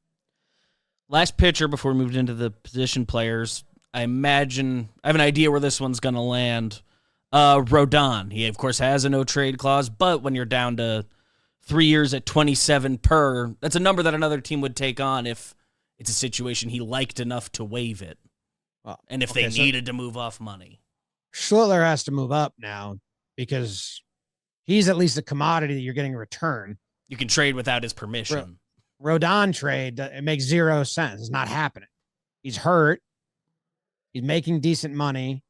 Last pitcher before we moved into the position players. I have an idea where this one's going to land. Rodon. He, of course, has a no-trade clause, but when you're down to 3 years at 27 per, that's a number that another team would take on if it's a situation he liked enough to waive it. And if they needed to move off money. Schlittler has to move up now because he's at least a commodity that you're getting in return. You can trade without his permission. Rodon trade, it makes 0 sense. It's not happening. He's hurt. He's making decent money.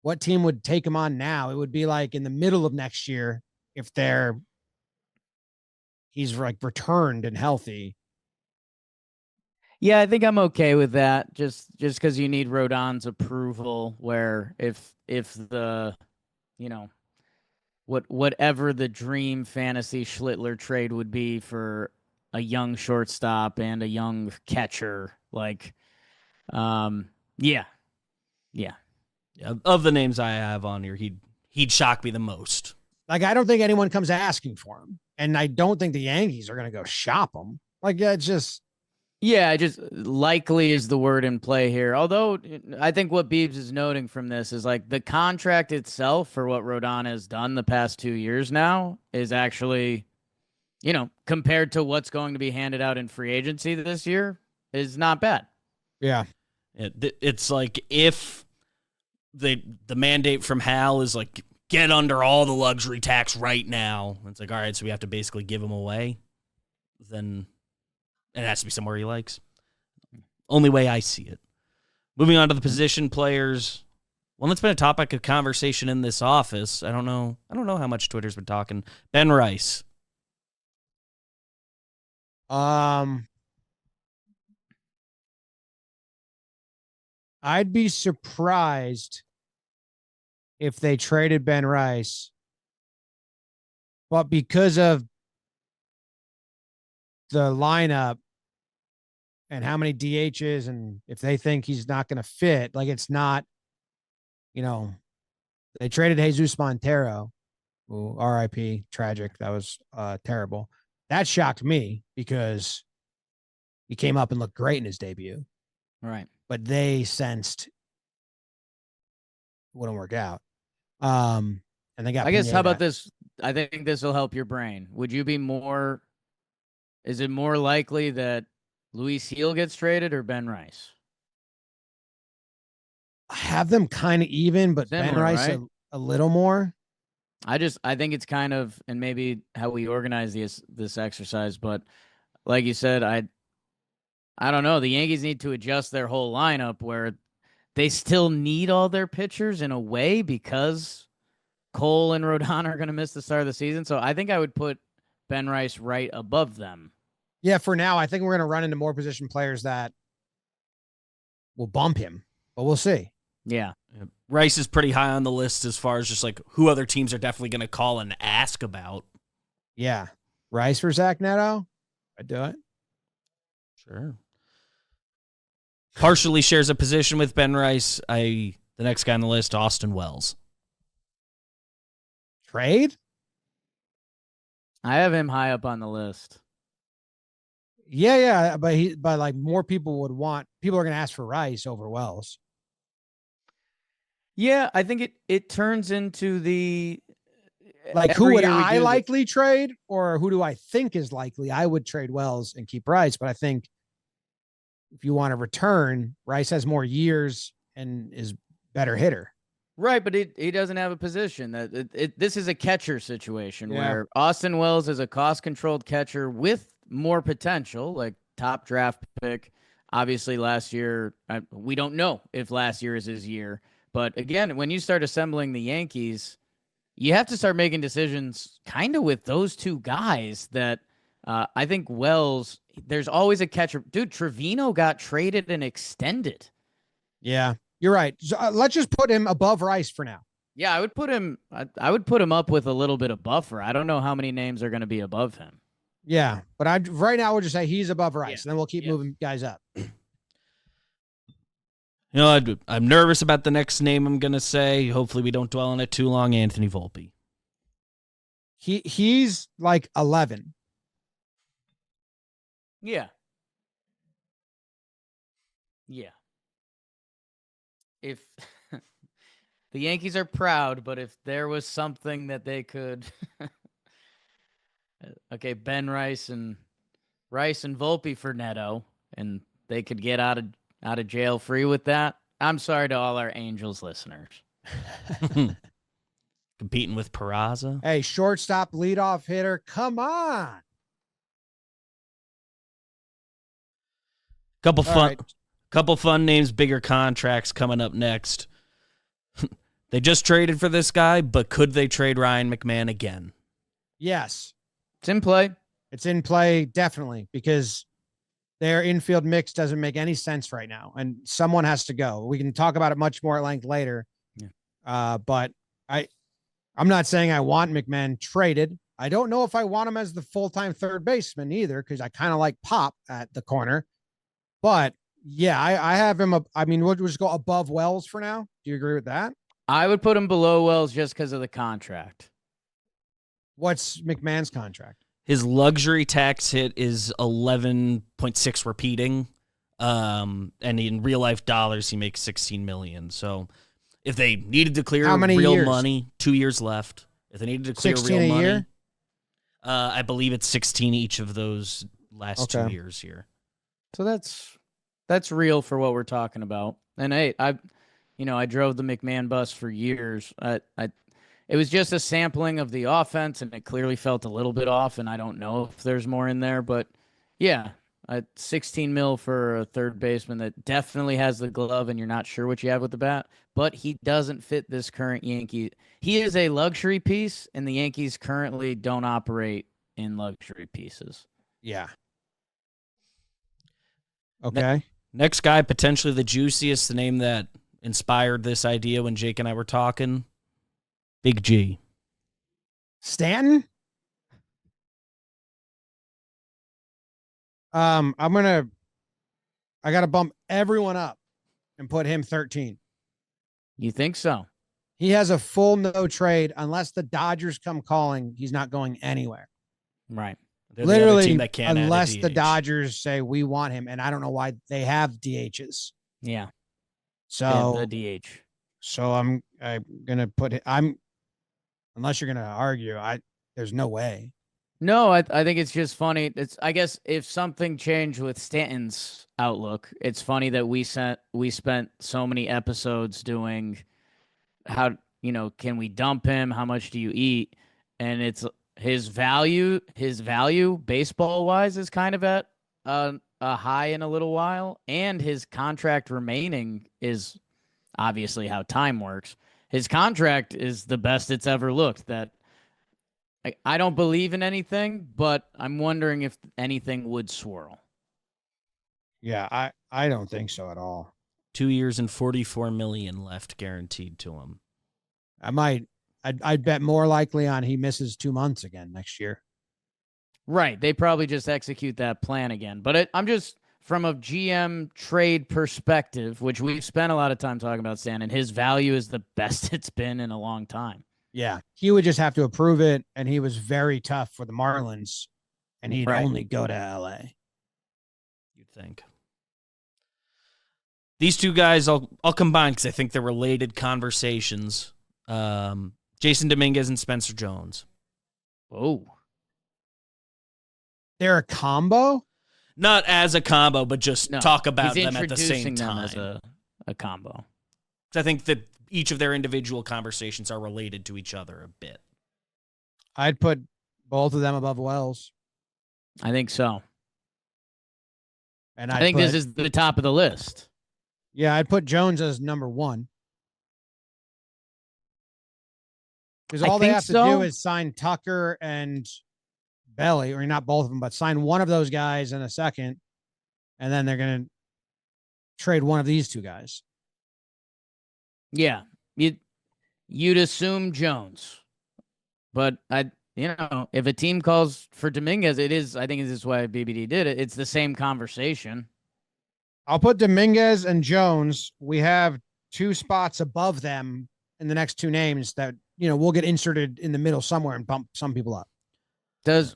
What team would take him on now? It would be like in the middle of next year if he's like returned and healthy. Yeah, I think I'm okay with that. Just because you need Rodon's approval, where if the, you know, whatever the dream fantasy Schlittler trade would be for a young shortstop and a young catcher, like, yeah. Of the names I have on here, he'd shock me the most. Like, I don't think anyone comes asking for him. And I don't think the Yankees are going to go shop him. Like, it's just. Yeah, just likely is the word in play here. Although I think what Beebs is noting from this is like the contract itself for what Rodon has done the past 2 years now is actually, you know, compared to what's going to be handed out in free agency this year, is not bad. Yeah. It's like if the mandate from Hal is like, get under all the luxury tax right now. It's like, all right, so we have to basically give him away. Then it has to be somewhere he likes. Only way I see it. Moving on to the position players. One that's been a topic of conversation in this office. I don't know how much Twitter's been talking. Ben Rice. I'd be surprised if they traded Ben Rice, but because of the lineup and how many DHs, and if they think he's not going to fit, like it's not, you know, they traded Jesus Montero, who RIP, tragic. That was terrible. That shocked me because he came up and looked great in his debut. Right. But they sensed it wouldn't work out. And they got, I guess, how Pineda. about this? I think this will help your brain. Would you be more, is it more likely that Luis Heel gets traded or Ben Rice? I have them kind of even, but Ben Similar, Rice right? a little more. I think it's kind of, and maybe how we organize this exercise, but like you said, I don't know. The Yankees need to adjust their whole lineup where they still need all their pitchers in a way because Cole and Rodon are going to miss the start of the season. So I think I would put Ben Rice right above them. Yeah, for now, I think we're going to run into more position players that will bump him, but we'll see. Yeah. Rice is pretty high on the list as far as just like who other teams are definitely going to call and ask about. Yeah. Rice for Zach Neto? I'd do it. Sure. Partially shares a position with Ben Rice. The next guy on the list, Austin Wells. Trade? I have him high up on the list. Yeah, but like more people are going to ask for Rice over Wells. Yeah, I think it turns into the like who would I likely trade, or who do I think is likely? I would trade Wells and keep Rice, but I think if you want to return, Rice has more years and is better hitter. Right, but he doesn't have a position. This is a catcher situation where Austin Wells is a cost-controlled catcher with more potential, like top draft pick. Obviously, last year, we don't know if last year is his year. But again, when you start assembling the Yankees, you have to start making decisions kind of with those two guys that I think Wells, there's always a catcher. Dude, Trevino got traded and extended. Yeah, you're right. So, let's just put him above Rice for now. Yeah, I would put him up with a little bit of buffer. I don't know how many names are going to be above him. Yeah, but right now we'll just say he's above Rice, and then we'll keep moving guys up. You know, I'm nervous about the next name I'm going to say. Hopefully we don't dwell on it too long. Anthony Volpe. He's like 11. Yeah. Yeah. If the Yankees are proud, but if there was something that they could okay, Ben Rice and Volpe for Neto, and they could get out of jail free with that. I'm sorry to all our Angels listeners. Competing with Peraza. Hey, shortstop, leadoff hitter. Come on. Couple fun names, bigger contracts coming up next. They just traded for this guy, but could they trade Ryan McMahon again? Yes. It's in play. It's in play, definitely, because their infield mix doesn't make any sense right now, and someone has to go. We can talk about it much more at length later. Yeah. But I'm not saying I want McMahon traded. I don't know if I want him as the full-time third baseman either, because I kind of like Pop at the corner. But yeah, I have him. We'll just go above Wells for now. Do you agree with that? I would put him below Wells just because of the contract. What's McMahon's contract? His luxury tax hit is 11.6 repeating. And in real life dollars, he makes $16 million. So if they needed to clear real money, 2 years left. If they needed to clear real money, year? I believe it's 16 each of those last 2 years here. So that's real for what we're talking about. And hey, I drove the McMahon bus for years. It was just a sampling of the offense, and it clearly felt a little bit off, and I don't know if there's more in there. But, yeah, $16 million for a third baseman that definitely has the glove, and you're not sure what you have with the bat, but he doesn't fit this current Yankee. He is a luxury piece, and the Yankees currently don't operate in luxury pieces. Yeah. Okay. Next guy, potentially the juiciest, the name that inspired this idea when Jake and I were talking, Big G. Stanton? I got to bump everyone up and put him 13. You think so? He has a full no trade unless the Dodgers come calling. He's not going anywhere. Right. They're literally, the unless the Dodgers say we want him, and I don't know why they have DHs. Yeah. So the DH. So I'm gonna put it. Unless you're gonna argue, there's no way. No, I think it's just funny. I guess if something changed with Stanton's outlook, it's funny that we spent so many episodes doing how, can we dump him? How much do you eat? And it's his value baseball wise is kind of at a high in a little while, and his contract remaining is obviously how time works. his contract is the best it's ever looked. That I don't believe in anything, but I'm wondering if anything would swirl. Yeah, I don't think so at all. 2 years and $44 million left guaranteed to him. I'd bet more likely on he misses 2 months again next year. Right. They probably just execute that plan again. But I'm just from a GM trade perspective, which we've spent a lot of time talking about, Stan, and his value is the best it's been in a long time. Yeah, he would just have to approve it, and he was very tough for the Marlins, and he'd only go to LA. You'd think. These two guys, I'll combine because I think they're related conversations. Jason Dominguez and Spencer Jones. Oh. They're a combo? Not as a combo, but just talk about them at the same time. As a combo. I think that each of their individual conversations are related to each other a bit. I'd put both of them above Wells. I think so. And I think this is the top of the list. Yeah, I'd put Jones as number 1. Because all they have to do is sign Tucker and Belly, or not both of them, but sign one of those guys in a second, and then they're going to trade one of these two guys. Yeah, you'd assume Jones, but if a team calls for Dominguez, I think this is why BBD did it. It's the same conversation. I'll put Dominguez and Jones. We have 2 spots above them in the next 2 names that, we'll get inserted in the middle somewhere and bump some people up. Does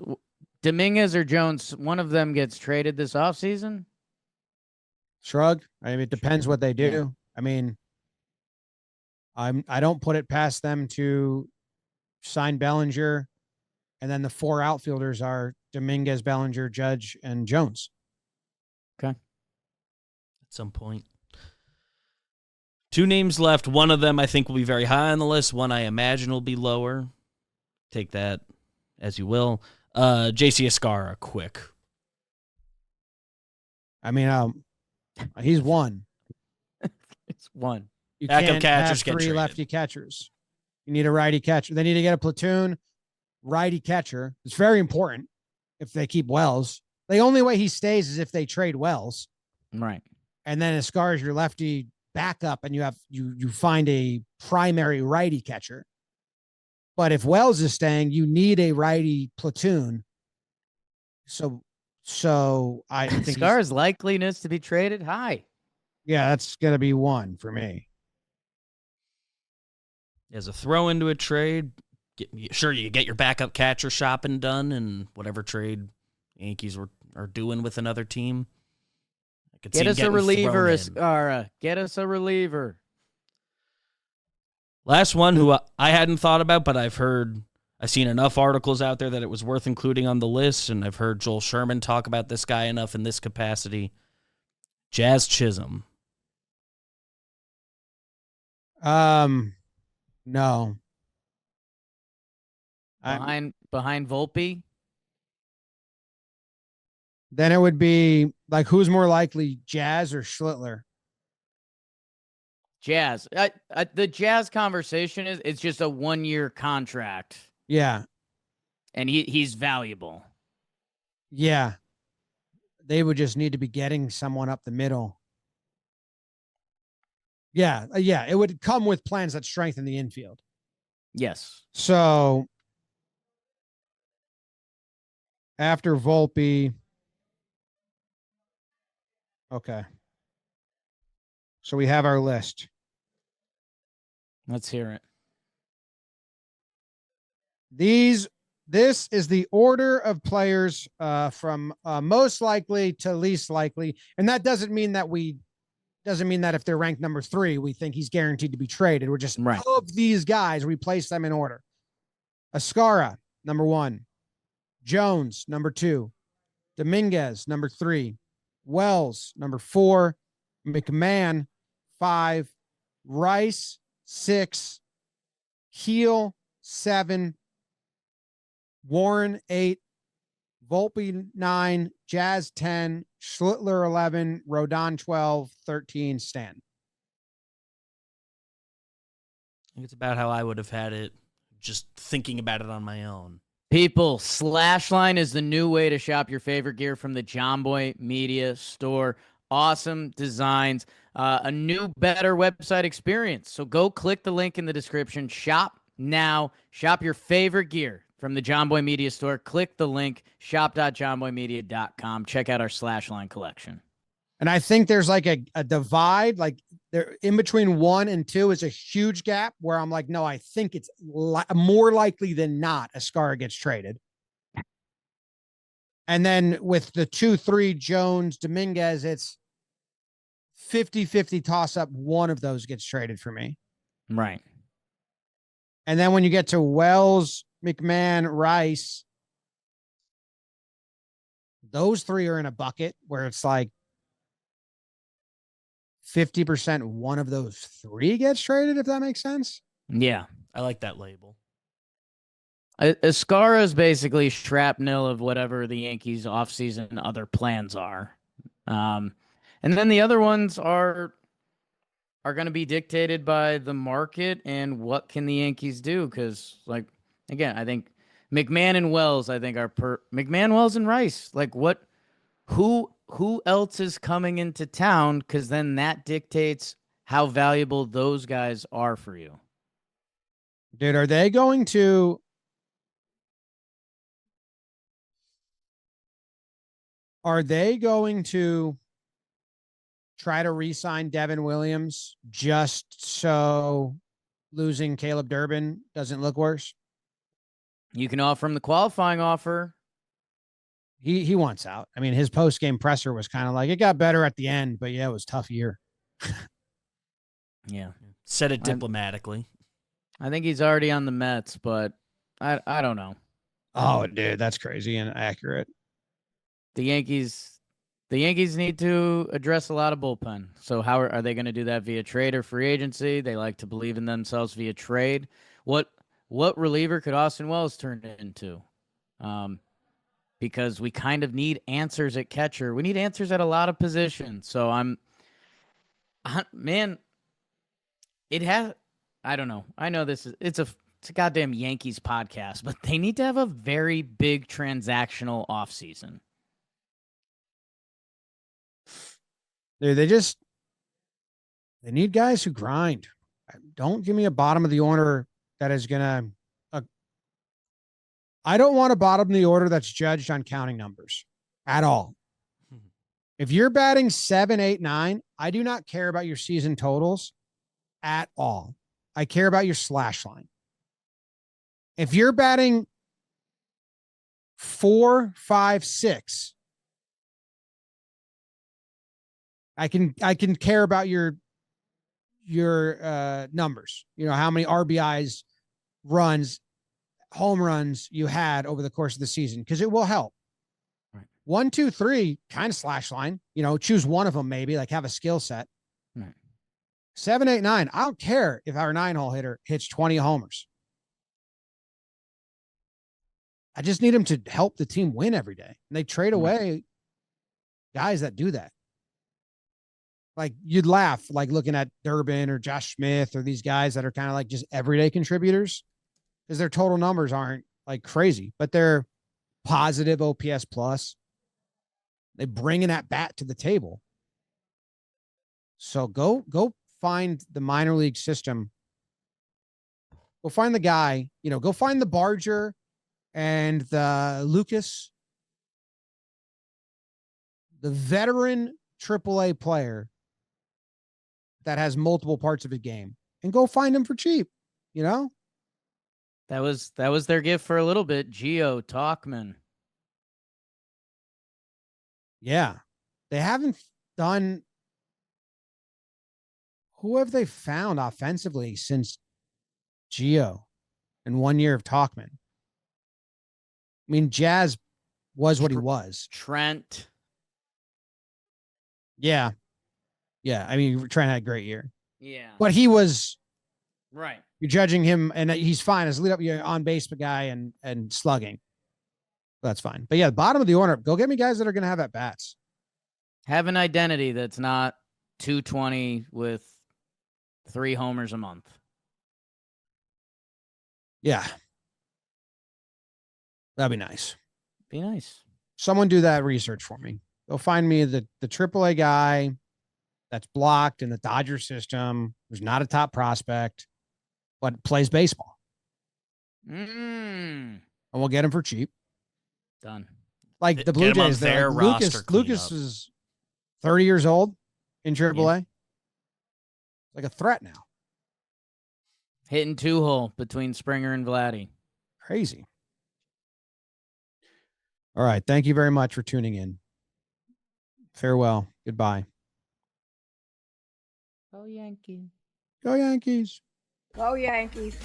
Dominguez or Jones, one of them gets traded this offseason? Shrug. I mean, it depends what they do. Yeah. I mean, I don't put it past them to sign Bellinger, and then the 4 outfielders are Dominguez, Bellinger, Judge, and Jones. Okay. At some point. 2 names left. One of them I think will be very high on the list. One I imagine will be lower. Take that as you will. JC Escarra, quick. I mean, he's 1. It's 1. You can't have 3 lefty catchers. You need a righty catcher. They need to get a platoon righty catcher. It's very important if they keep Wells. The only way he stays is if they trade Wells. Right. And then Escarra is your lefty backup, and you find a primary righty catcher. But if Wells is staying, you need a righty platoon. So I think Escarra's likeliness to be traded high. Yeah, that's going to be 1 for me. As a throw into a trade, you get your backup catcher shopping done and whatever trade Yankees are doing with another team. Get us a reliever, Escarra. Get us a reliever. Last one who I hadn't thought about, but I've seen enough articles out there that it was worth including on the list, and I've heard Joel Sherman talk about this guy enough in this capacity. Jazz Chisholm. No. Behind Volpe? Then it would be like, who's more likely, Jazz or Schlittler? Jazz. The Jazz conversation it's just a 1-year contract. Yeah. And he's valuable. Yeah. They would just need to be getting someone up the middle. Yeah. Yeah. It would come with plans that strengthen the infield. Yes. So after Volpe. Okay. So we have our list. Let's hear it. This is the order of players from most likely to least likely. And that doesn't mean that if they're ranked number 3, we think he's guaranteed to be traded. We're just of these guys, we place them in order. Escarra, number 1. Jones, number 2. Dominguez, number 3. Wells, number 4. McMahon, 5. Rice, 6. Heel, 7. Warren, 8. Volpe, 9. Jazz, 10. Schlittler, 11. Rodon, 12. 13. Stan. think it's about how I would have had it just thinking about it on my own. People, Slashline is the new way to shop your favorite gear from the Jomboy Media Store. Awesome designs, a new, better website experience. So go click the link in the description. Shop now. Shop your favorite gear from the Jomboy Media Store. Click the link, shop.jomboymedia.com. Check out our Slashline collection. And I think there's like a divide, like there in between 1 and 2 is a huge gap where I'm like, no, I think it's more likely than not Escara gets traded. And then with the 2-3 Jones, Dominguez, it's 50-50 toss up. One of those gets traded for me. Right. And then when you get to Wells, McMahon, Rice, those 3 are in a bucket where it's like 50% one of those 3 gets traded, if that makes sense. Yeah. I like that label. Escara is basically shrapnel of whatever the Yankees offseason other plans are. And then the other ones are going to be dictated by the market and what can the Yankees do. Because, like, again, I think McMahon and Wells, I think, are McMahon, Wells, and Rice. Like, who else is coming into town? Because then that dictates how valuable those guys are for you. Dude, are they going to try to re-sign Devin Williams just so losing Caleb Durbin doesn't look worse? You can offer him the qualifying offer. He wants out. I mean, his post-game presser was kind of like, it got better at the end, but yeah, it was a tough year. Yeah. Said it diplomatically. I think he's already on the Mets, but I don't know. Oh, dude, that's crazy and accurate. The Yankees need to address a lot of bullpen. So how are they going to do that via trade or free agency? They like to believe in themselves via trade. What reliever could Austin Wells turn into? Because we kind of need answers at catcher. We need answers at a lot of positions. So man, I don't know. I know it's a goddamn Yankees podcast, but they need to have a very big transactional offseason. Dude, they need guys who grind. Don't give me a bottom of the order that is gonna. I don't want a bottom of the order that's judged on counting numbers at all. If you're batting 7, 8, 9, I do not care about your season totals at all. I care about your slash line. If you're batting 4, 5, 6, I can care about your numbers. You know, how many RBIs, runs, home runs you had over the course of the season, because it will help. Right. 1, 2, 3 kind of slash line. You know, choose one of them, maybe, like have a skill set. Right. 7, 8, 9. I don't care if our 9-hole hitter hits 20 homers. I just need him to help the team win every day. And they trade away guys that do that. Like, you'd laugh, like looking at Durbin or Josh Smith or these guys that are kind of like just everyday contributors, because their total numbers aren't like crazy, but they're positive OPS plus. They bring an at bat to the table. So go find the minor league system. Go find the guy, go find the Barger and the Lucas, the veteran AAA player that has multiple parts of a game, and go find him for cheap. That was their gift for a little bit. Gio Talkman. Yeah. They haven't done. Who have they found offensively since Gio and 1 year of Talkman? I mean, Jazz was what he was. Trent. Yeah. Yeah. I mean, Trent had a great year. Yeah. But he was. Right. You're judging him, and he's fine as lead up on base guy and slugging. That's fine. But yeah, bottom of the order, go get me guys that are going to have at bats. Have an identity that's not 220 with 3 homers a month. Yeah. That'd be nice. Be nice. Someone do that research for me. Go find me the AAA guy that's blocked in the Dodger system, who's not a top prospect, but plays baseball. And we'll get him for cheap. Done. Like the Blue Get him on Jays, they're their like roster Lucas cleanup. is 30 years old in AAA. Like a threat now. Hitting 2-hole between Springer and Vladdy. Crazy. All right. Thank you very much for tuning in. Farewell. Goodbye. Go Yankees. Go Yankees. Go Yankees.